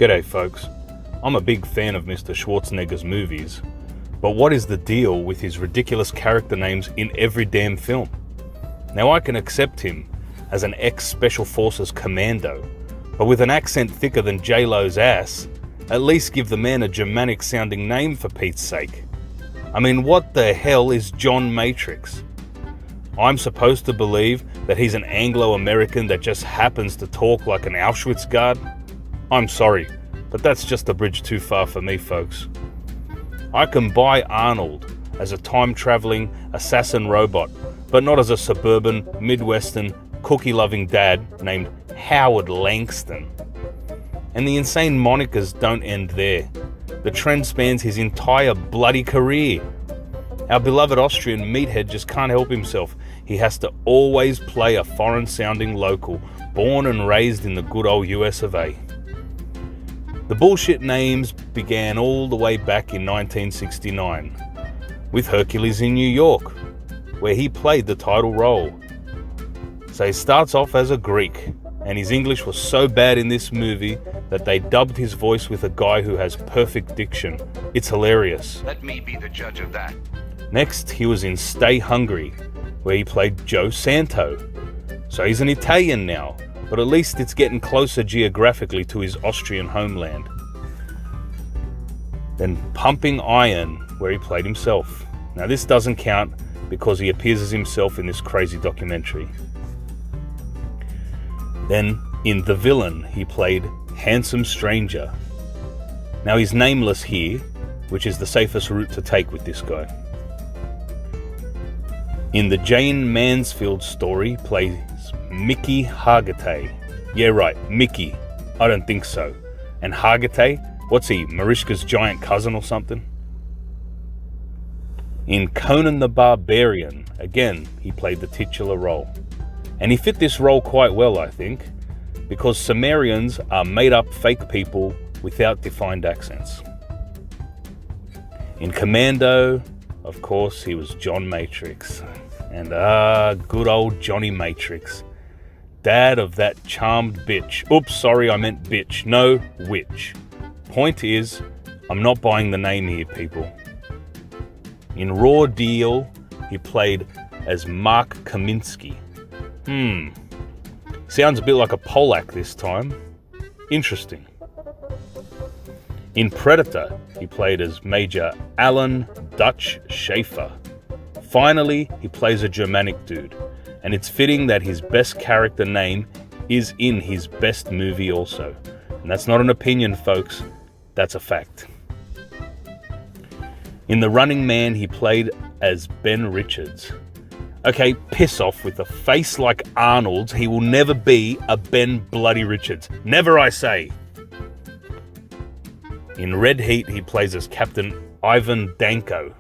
G'day folks, I'm a big fan of Mr Schwarzenegger's movies, but what is the deal with his ridiculous character names in every damn film? Now I can accept him as an ex-Special Forces commando, but with an accent thicker than J-Lo's ass, at least give the man a Germanic sounding name for Pete's sake. I mean, what the hell is John Matrix? I'm supposed to believe that he's an Anglo-American that just happens to talk like an Auschwitz guard? I'm sorry, but that's just a bridge too far for me, folks. I can buy Arnold as a time-traveling assassin robot, but not as a suburban, Midwestern, cookie-loving dad named Howard Langston. And the insane monikers don't end there. The trend spans his entire bloody career. Our beloved Austrian meathead just can't help himself. He has to always play a foreign-sounding local, born and raised in the good old US of A. The bullshit names began all the way back in 1969, with Hercules in New York, where he played the title role. So he starts off as a Greek, and his English was so bad in this movie that they dubbed his voice with a guy who has perfect diction. It's hilarious. Let me be the judge of that. Next, he was in Stay Hungry, where he played Joe Santo. So he's an Italian now, but at least it's getting closer geographically to his Austrian homeland. Then Pumping Iron, where he played himself. Now this doesn't count because he appears as himself in this crazy documentary. Then in The Villain, he played Handsome Stranger. Now he's nameless here, which is the safest route to take with this guy. In the Jane Mansfield story, plays Mickey Hargitay. Yeah right, Mickey. I don't think so. And Hargitay? What's he, Mariska's giant cousin or something? In Conan the Barbarian, again, he played the titular role. And he fit this role quite well, I think, because Sumerians are made-up fake people without defined accents. In Commando, of course, he was John Matrix. And good old Johnny Matrix. Dad of that charmed bitch. Oops, sorry, I meant bitch. No, witch. Point is, I'm not buying the name here, people. In Raw Deal, he played as Mark Kaminsky. Sounds a bit like a Polak this time. Interesting. In Predator, he played as Major Alan Dutch Schaefer. Finally, he plays a Germanic dude, and it's fitting that his best character name is in his best movie also. And that's not an opinion, folks, that's a fact. In The Running Man, he played as Ben Richards. Okay, piss off. With a face like Arnold's, he will never be a Ben Bloody Richards. Never, I say. In Red Heat, he plays as Captain Ivan Danko.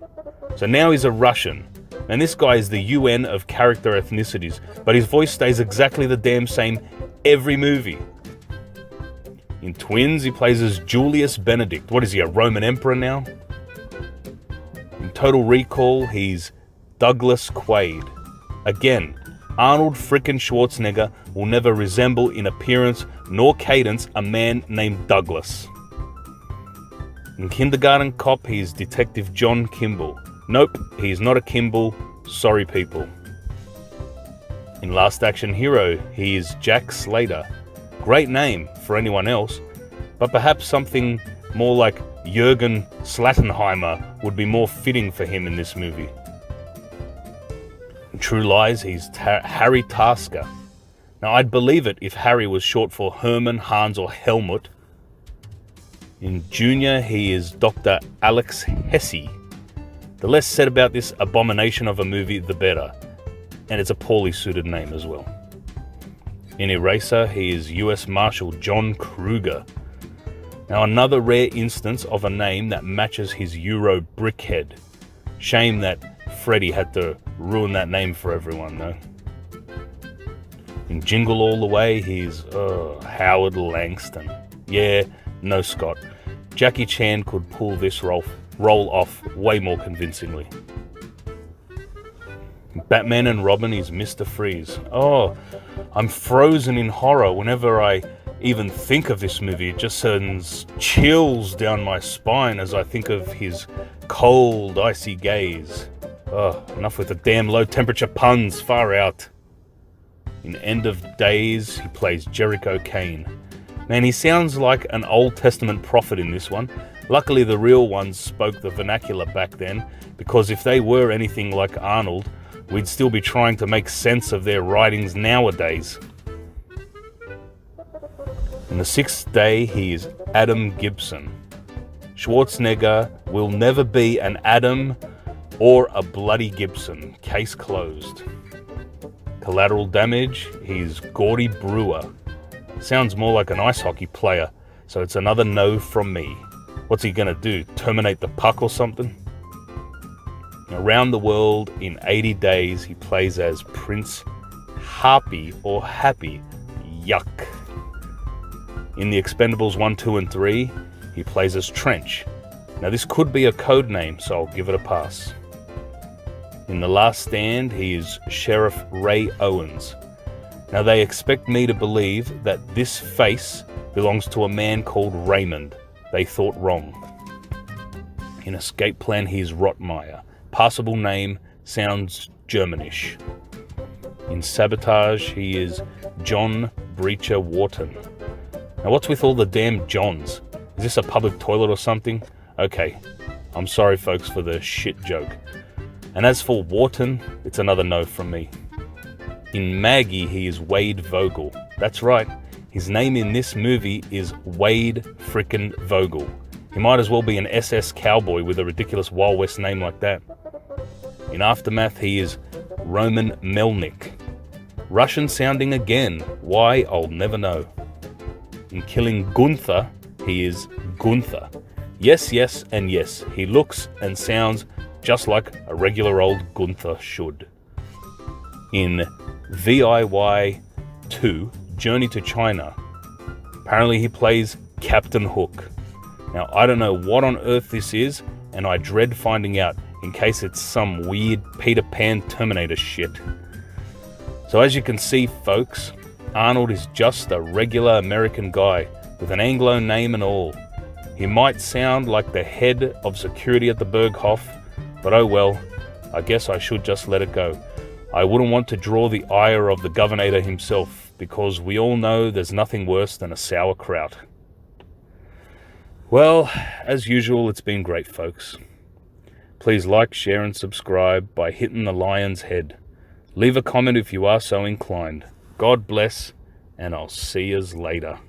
So now he's a Russian. And this guy is the UN of character ethnicities, but his voice stays exactly the damn same every movie. In Twins, he plays as Julius Benedict. What is he, a Roman emperor now? In Total Recall, he's Douglas Quaid. Again, Arnold frickin' Schwarzenegger will never resemble in appearance nor cadence a man named Douglas. In Kindergarten Cop, he's Detective John Kimball. Nope, he's not a Kimball. Sorry, people. In Last Action Hero, he is Jack Slater. Great name for anyone else, but perhaps something more like Jürgen Slattenheimer would be more fitting for him in this movie. In True Lies, he's Harry Tasker. Now, I'd believe it if Harry was short for Herman, Hans, or Helmut. In Junior, he is Dr. Alex Hesse. The less said about this abomination of a movie, the better. And it's a poorly suited name as well. In Eraser, he is US Marshal John Kruger. Now, another rare instance of a name that matches his Euro brickhead. Shame that Freddy had to ruin that name for everyone, though. In Jingle All the Way, he's Howard Langston. Yeah, no Scott. Jackie Chan could pull this role off way more convincingly. Batman and Robin is Mr. Freeze. Oh, I'm frozen in horror whenever I even think of this movie. It just sends chills down my spine as I think of his cold, icy gaze. Oh, enough with the damn low temperature puns, far out. In End of Days, he plays Jericho Kane. Man, he sounds like an Old Testament prophet in this one. Luckily, the real ones spoke the vernacular back then, because if they were anything like Arnold, we'd still be trying to make sense of their writings nowadays. In The Sixth Day, he is Adam Gibson. Schwarzenegger will never be an Adam or a bloody Gibson. Case closed. Collateral Damage, he's Gordy Brewer. Sounds more like an ice hockey player, so it's another no from me. What's he gonna do, terminate the puck or something? Around the World in 80 Days, he plays as Prince Harpy or Happy. Yuck. In the Expendables 1, 2, and 3, he plays as Trench. Now this could be a code name, so I'll give it a pass. In The Last Stand, he is Sheriff Ray Owens. Now they expect me to believe that this face belongs to a man called Raymond. They thought wrong. In Escape Plan, he is Rottmeier. Passable name, sounds Germanish. In Sabotage, he is John Breacher Wharton. Now what's with all the damn Johns? Is this a public toilet or something? Okay, I'm sorry folks for the shit joke. And as for Wharton, it's another no from me. In Maggie, he is Wade Vogel. That's right, his name in this movie is Wade frickin' Vogel. He might as well be an SS cowboy with a ridiculous Wild West name like that. In Aftermath, he is Roman Melnick. Russian sounding again. Why, I'll never know. In Killing Gunther, he is Gunther. Yes, yes, and yes. He looks and sounds just like a regular old Gunther should. In VIY 2, Journey to China, apparently he plays Captain Hook. Now, I don't know what on earth this is, and I dread finding out in case it's some weird Peter Pan Terminator shit. So as you can see, folks, Arnold is just a regular American guy with an Anglo name and all. He might sound like the head of security at the Berghof, but oh well, I guess I should just let it go. I wouldn't want to draw the ire of the Governator himself, because we all know there's nothing worse than a sauerkraut. Well, as usual, it's been great, folks. Please like, share, and subscribe by hitting the lion's head. Leave a comment if you are so inclined. God bless, and I'll see yous later.